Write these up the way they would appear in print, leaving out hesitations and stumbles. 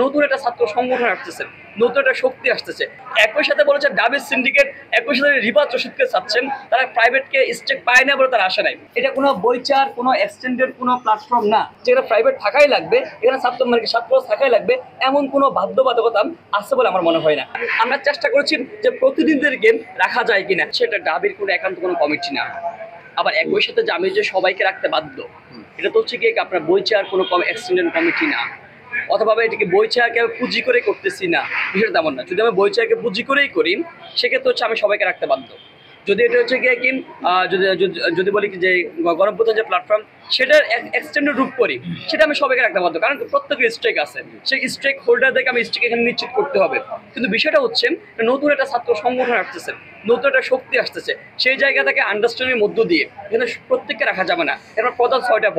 নতুন একটা ছাত্র সংগঠন আসতেছে, নতুন একটা শক্তি আসতেছে। একই সাথে বলেছে ডাবি সিন্ডিকেট, একই সাথে রিবাত রশিদকে চাচ্ছেন, তারা প্রাইভেটকে স্টেক পায় না বলে তারা আসে নাই। এটা কোনো বইচার, কোনো এক্সটেন্ডেড কোনো প্ল্যাটফর্ম না যেটা প্রাইভেট থাকাই লাগবে, এখানে ছাত্র থাকাই লাগবে, এমন কোনো বাধ্যবাধকতা আছে বলে আমার মনে হয় না। আমরা চেষ্টা করছি যে প্রতিনিধিদেরকে রাখা যায় কিনা, সেটা ডাবির কোনো একান্ত কোনো কমিটি না। আবার একই সাথে যে আমি যে সবাইকে রাখতে বাধ্য, এটা তো হচ্ছে কি আপনার বইচার কোনো এক্সটেন্ডেড কমিটি না, অথবা এটাকে বইচাকে পুঁজি করে করতেছি না, বিষয়টা তেমন না। যদি আমি বইচাকে পুঁজি করেই করি সেক্ষেত্রে হচ্ছে আমি সবাইকে রাখতে বাধ্য। যদি এটা হচ্ছে গিয়ে কি যদি বলি কি যে গণঅভ্যুত্থান যে প্ল্যাটফর্ম সেটার এক্সটেন্ডেড রূপ করি, সেটা আমি সবাইকে রাখতে পারবো, কারণ প্রত্যেকের স্ট্রেক আছে, সেই স্ট্রেক হোল্ডারদেরকে আমি স্ট্রেক এখানে নিশ্চিত করতে হবে। কিন্তু বিষয়টা হচ্ছে নতুন একটা ছাত্র সংগঠন আসতেছে, নতুন একটা শক্তি আসতেছে, সেই জায়গা থেকে আন্ডারস্ট্যান্ডিংয়ের মধ্য দিয়ে এখানে প্রত্যেককে রাখা যাবে না। এবার প্রধান ছয়টা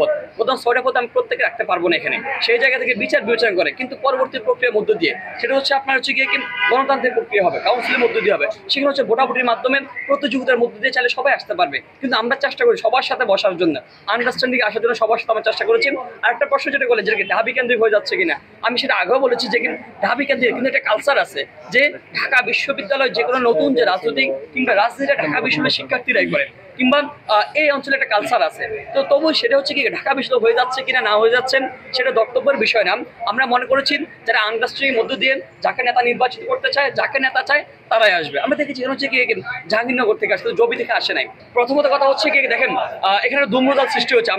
পদ আমি প্রত্যেকে রাখতে পারবো না এখানে, সেই জায়গা থেকে বিচার বিবেচনা করে, কিন্তু পরবর্তী প্রক্রিয়ার মধ্য দিয়ে সেটা হচ্ছে আপনার হচ্ছে গিয়ে কি গণতান্ত্রিক প্রক্রিয়া হবে, কাউন্সিলের মধ্য দিয়ে হবে, সেখানে হচ্ছে ভোটাভুটির মাধ্যমে প্রতিযোগিতার মধ্য দিয়ে চাইলে সবাই আসতে পারবে। কিন্তু আমরা চেষ্টা করি সবার সাথে বসার জন্য, আন্ডারস্ট্যান্ডিং আসার জন্য সবার সাথে আমরা চেষ্টা করেছি। আর একটা প্রশ্ন যেটা বলে যে ঢাবি কেন্দ্রিক হয়ে যাচ্ছে কিনা, আমি সেটা আগেও বলেছি যে ঢাবি কেন্দ্রিক, কিন্তু একটা কালচার আছে যে ঢাকা বিশ্ববিদ্যালয় যে কোনো নতুন যে রাজনৈতিক কিংবা রাজনীতিটা ঢাকা বিশ্ববিদ্যালয়ের শিক্ষার্থীরাই করে, কিংবা এই অঞ্চলে একটা কালচার আছে। তো তবু সেটা হচ্ছে কি ঢাকা বিশ্ববিদ্যালয় হয়ে যাচ্ছে কিনা না হয়ে যাচ্ছেন সেটা বক্তব্যের বিষয় না। আমরা মনে করেছি যারা আন্ডারস্ট্যান্ডিং মধ্য দিয়ে যাকে নেতা নির্বাচিত করতে চায়, যাকে নেতা চায় তারাই আসবে। আমরা দেখেছি এখানে হচ্ছে কি জাহাঙ্গীরনগর থেকে আসলে জবি থেকে আসে নাই। প্রথমত কথা হচ্ছে কি দেখেন, এখানে দুম্রদাল সৃষ্টি হচ্ছে।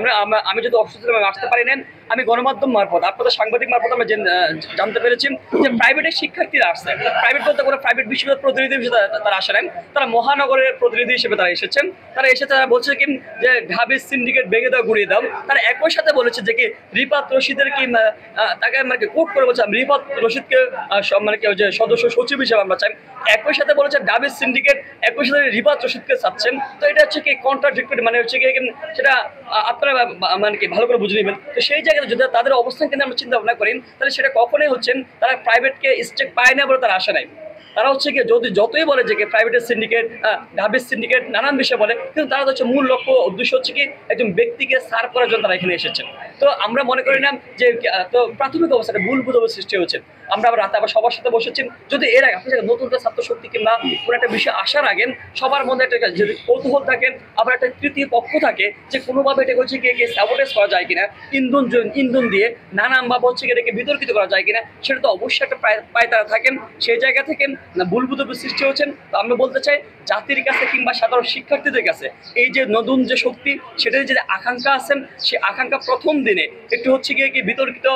আমি যদি অসুস্থ আসতে পারি না, আমি গণমাধ্যম মারফত আপনাদের সাংবাদিক মারফত আমরা জানতে পেরেছি যে প্রাইভেটের শিক্ষার্থীরা আসছে। প্রাইভেট বলতে কোনো প্রাইভেট বিশ্ববিদ্যালয়ের প্রতিনিধি হিসেবে তারা আসে নাই, তারা মহানগরের প্রতিনিধি হিসেবে তারা এসেছেন। তারা এসে তারা বলছে কি যে ঢাবি সিন্ডিকেট ভেঙে দাও, গুড়িয়ে দাও। তারা একই সাথে বলেছে যে কি রিফাত রশিদের কি তাকে কোট করে বলছে রিফাত রশিদকে যে সদস্য সচিব হিসেবে আমরা চাই। একই সাথে বলেছে ডাবি সিন্ডিকেট, একই সাথে রিফাত রশিদকে চাচ্ছেন। তো এটা হচ্ছে কি কন্ট্রাডিক্টরি, মানে হচ্ছে কি সেটা আপনারা ভালো করে বুঝে নেবেন। তো সেই জায়গায় যদি তাদের অবস্থান কিন্তু আমরা চিন্তা ভাবনা করি, তাহলে সেটা কখনোই হচ্ছেন তারা প্রাইভেটকে স্টেক পায় না বলে তারা আসে নাই। তারা হচ্ছে কি যতই বলে যে প্রাইভেটের সিন্ডিকেট, ঢাবির সিন্ডিকেট, নানান বিষয় বলে, কিন্তু তারা হচ্ছে মূল লক্ষ্য উদ্দেশ্য হচ্ছে কি একজন ব্যক্তিকে সার্ভ করার জন্য তারা এখানে এসেছেন। তো আমরা মনে করি না যে তো প্রাথমিক অবস্থাটা ভুল বুঝাবুঝি সৃষ্টি হচ্ছে। আমরা আবার রাতে সবার সাথে বসেছি, যদি এর আগে আপনি নতুন একটা ছাত্র শক্তি কিংবা কোনো একটা বিষয় আসার আগে সবার মধ্যে একটা যদি কৌতূহল থাকে, আবার একটা তৃতীয় পক্ষ থাকে যে কোনোভাবে এটা হচ্ছে কি স্যাবোটেজ করা যায় কিনা, ইন্ধন দিয়ে নানানভাবে হচ্ছে কি এটাকে বিতর্কিত করা যায় কিনা, সেটা তো অবশ্যই একটা পায় তারা থাকেন। সেই জায়গা থেকে ভুল বুঝাবুঝি সৃষ্টি হচ্ছেন। তো আমরা বলতে চাই জাতির কাছে কিংবা সাধারণ শিক্ষার্থীদের কাছে এই যে নতুন যে শক্তি, সেটার যে আকাঙ্ক্ষা আছেন, সেই আকাঙ্ক্ষা প্রথম দিনে একটু হচ্ছে গিয়ে কি বিতর্কিত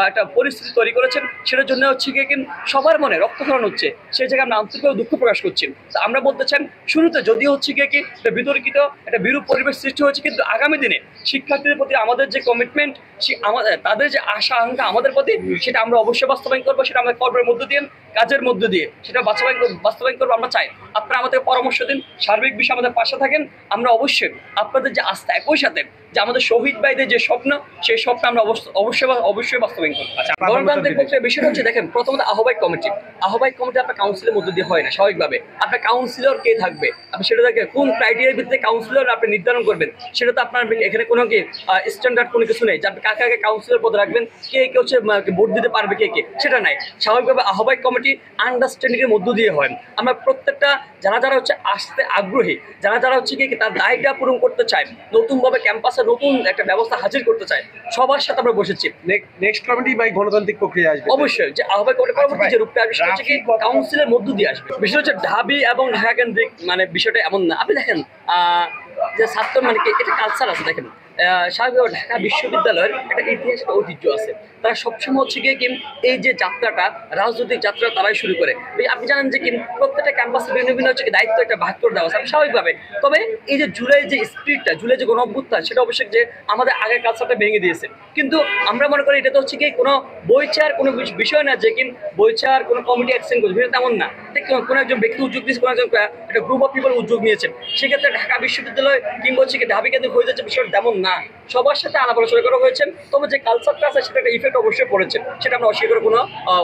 একটা পরিস্থিতি তৈরি করেছেন। সেটার জন্য হচ্ছে গিয়ে সবার মনে রক্তক্ষরণ হচ্ছে, সেই জায়গায় আমরা আন্তরিকভাবে দুঃখ প্রকাশ করছি। তো আমরা বলতে চাই শুরুতে যদিও হচ্ছে গিয়ে কি বিতর্কিত একটা বিরূপ পরিবেশ সৃষ্টি হয়েছে, কিন্তু আগামী দিনে শিক্ষার্থীদের প্রতি আমাদের যে কমিটমেন্ট, তাদের যে আশা আকাঙ্ক্ষা আমাদের প্রতি, সেটা আমরা অবশ্যই বাস্তবায়ন করবো। সেটা আমাদের কর্মের মধ্য দিয়ে, কাজের মধ্য দিয়ে সেটা বাস্তবায়ন করবো আমরা চাই। আপনারা আমাদের পরামর্শ দিন, সার্বিক বিষয়ে আমাদের পাশে থাকেন। আমরা অবশ্যই আপনাদের যে আস্থা, একই সাথে যে আমাদের শহীদ ভাইদের যে স্বপ্ন, সেই স্বপ্ন আমরা অবশ্যই বাস্তবায়ন করবো। গণতান্ত্রিক প্রক্রিয়ার বিষয়টা হচ্ছে দেখেন, প্রথমত আহ্বায়ক কমিটি আপনার কাউন্সিলের মধ্য দিয়ে হয় না। স্বাভাবিকভাবে আপনার কাউন্সিলর কে থাকবে, আপনি সেটা থেকে কোন ক্রাইটেরিয়ার ভিত্তিতে কাউন্সিলর আপনি নির্ধারণ করবেন, সেটা তো আপনার এখানে কোনো কি স্ট্যান্ডার্ড কোনো কিছু নেই যে আপনি কাকে কাউন্সিলর পদে রাখবেন, কে হচ্ছে ভোট দিতে পারবে কে, সেটা নাই। স্বাভাবিকভাবে আহ্বায়ক কমিটি আন্ডারস্ট্যান্ডিংয়ের মধ্য দিয়ে হয়। আমরা প্রত্যেকটা যারা হচ্ছে আসতে আগ্রহী, যারা হচ্ছে কি তার দায়টা পূরণ করতে চায়, নতুনভাবে ক্যাম্পাসে নতুন একটা ব্যবস্থা হাজির করতে চায়, সবার সাথে আমরা বসেছি। নেক্সট কমিটি বা গণতান্ত্রিক প্রক্রিয়া আসবে অবশ্যই, যে আহ্বায়ক কমিটি পরবর্তী যে রূপটা আসবে হচ্ছে কি কাউন্সিলের মধ্য দিয়ে আসবে। বিষয় হচ্ছে ঢাবি এবং ঢাকা কেন্দ্রিক বিষয়টা এমন না। আপনি দেখেন যে ছাত্র কি এটা কালচার আছে। দেখেন স্বাভাবিকভাবে ঢাকা বিশ্ববিদ্যালয়ের একটা ইতিহাস, একটা ঐতিহ্য আছে। তারা সবসময় হচ্ছে গিয়ে এই যে যাত্রাটা, রাজনৈতিক যাত্রা তারাই শুরু করে। আপনি জানেন যে প্রত্যেকটা ক্যাম্পাসে ভিন্ন হচ্ছে দায়িত্ব একটা ভাগ করে দেওয়া আছে স্বাভাবিকভাবে। তবে এই যে জুলাই যে স্পিরিটটা, জুলাই যে গণঅভ্যুত্থান, সেটা অবশ্যই যে আমাদের আগের কালচারটা ভেঙে দিয়েছে। কিন্তু আমরা মনে করি এটা তো হচ্ছে কি কোনো বইচার কোনো বিষয় না যে বইচার কোনো কমিটি অ্যাকশন করছে, তেমন না। কোনো একজন ব্যক্তি উদ্যোগ দিয়েছে, কোনো একজন একটা গ্রুপ অফ পিপল উদ্যোগ নিয়েছেন, সেক্ষেত্রে ঢাকা বিশ্ববিদ্যালয় কিংবা হচ্ছে কি ঢাবি কেন্দ্রিক হয়ে যাচ্ছে বিষয়টা তেমন না। সবার সাথে আলাপ আলোচনা করা হয়েছে। তবে যে কালচারটা আছে সেটা একটা ইফেক্ট অবশ্যই পড়েছে, সেটা আমরা অস্বীকার কোনো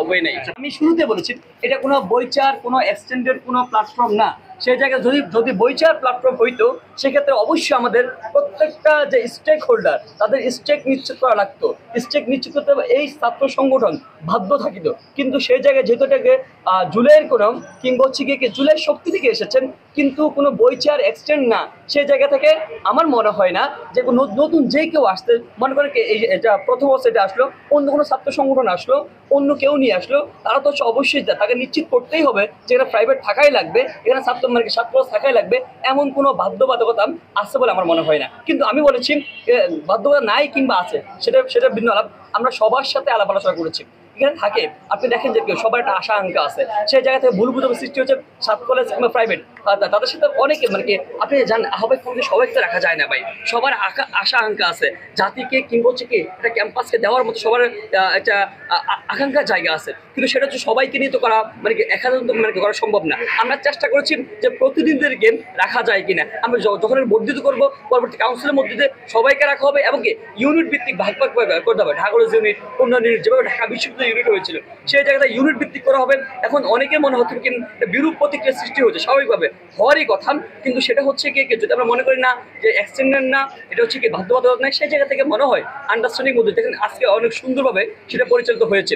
ওয়ে নেই। আমি শুরুতে বলেছি এটা কোনো বইচার, কোনো এক্সটেন্ডেড কোনো প্ল্যাটফর্ম না সেই জায়গায় যদি যদি বইচার প্ল্যাটফর্ম হইতো, সেক্ষেত্রে অবশ্যই আমাদের প্রত্যেকটা যে স্টেক হোল্ডার তাদের স্টেক নিশ্চিত করা লাগতো। স্টেক নিশ্চিত করতে হবে এই ছাত্র সংগঠন বাধ্য থাকিত। কিন্তু সেই জায়গায় যেহেতু এটাকে জুলাইয়ের কোনো কিংবা হচ্ছে গিয়ে জুলাইয়ের শক্তি থেকে এসেছেন, কিন্তু কোনো বইচার এক্সটেন্ড না, সেই জায়গা থেকে আমার মনে হয় না যে নতুন যে কেউ আসতে মনে করে এই এটা প্রথম অবস্থায় এটা আসলো, অন্য কোনো ছাত্র সংগঠন আসলো, অন্য কেউ নিয়ে আসলো, তারা তো হচ্ছে অবশ্যই তাকে নিশ্চিত করতেই হবে যে এখানে প্রাইভেট থাকাই লাগবে, এখানে ছাত্র থাকাই লাগবে, এমন কোনো বাধ্যবাধকতা আছে বলে আমার মনে হয় না। কিন্তু আমি বলেছি বাধ্যবাধকতা নাই কিংবা আছে, সেটা ভিন্ন আলাপ। আমরা সবার সাথে আলাপ আলোচনা করেছি। এখানে থাকে আপনি দেখেন যে সবার একটা আশা আকাঙ্ক্ষা আছে, সেই জায়গা থেকে ভুল বুঝাবুঝি সৃষ্টি হচ্ছে ছাত্র কলেজ কিংবা প্রাইভেট, তাদের সাথে অনেকে মানে কি আপনি জান আহ্বায়ক কমিটি সবাইকে রাখা যায় না ভাই, সবার আশা আকাঙ্ক্ষা আছে, জাতিকে কিংবা হচ্ছে কি একটা ক্যাম্পাসকে দেওয়ার মতো সবার একটা আকাঙ্ক্ষার জায়গা আছে, কিন্তু সেটা হচ্ছে সবাইকে নিয়ে তো করা মানে কি একান্ত মানে করা সম্ভব না। আমরা চেষ্টা করেছি যে প্রতিনিধিদেরকে রাখা যায় কিনা, আমরা যখন বর্ধিত করবো পরবর্তী কাউন্সিলের মধ্যে দিয়ে সবাইকে রাখা হবে এবং কি ইউনিট ভিত্তিক ভাগ করতে হবে। ঢাকা কলেজ ইউনিট, অন্যান্য ইউনিট, যেভাবে ঢাকা বিশ্ববিদ্যালয় ইউনিট হয়েছিল সেই জায়গাতে ইউনিট ভিত্তিক করা হবে। এখন অনেকের মনে হচ্ছে কি বিরূপ প্রতিক্রিয়া সৃষ্টি হচ্ছে, স্বাভাবিকভাবে হওয়ারই কথা, কিন্তু সেটা হচ্ছে কি যদি আমরা মনে করি না যে এক্সটেন্ডেন্ট না, এটা হচ্ছে কি বাধ্যবাধকতা নাই, সেই জায়গা থেকে মনে হয় আন্ডারস্ট্যান্ডিং মধ্যে দেখেন আজকে অনেক সুন্দরভাবে সেটা পরিচালিত হয়েছে।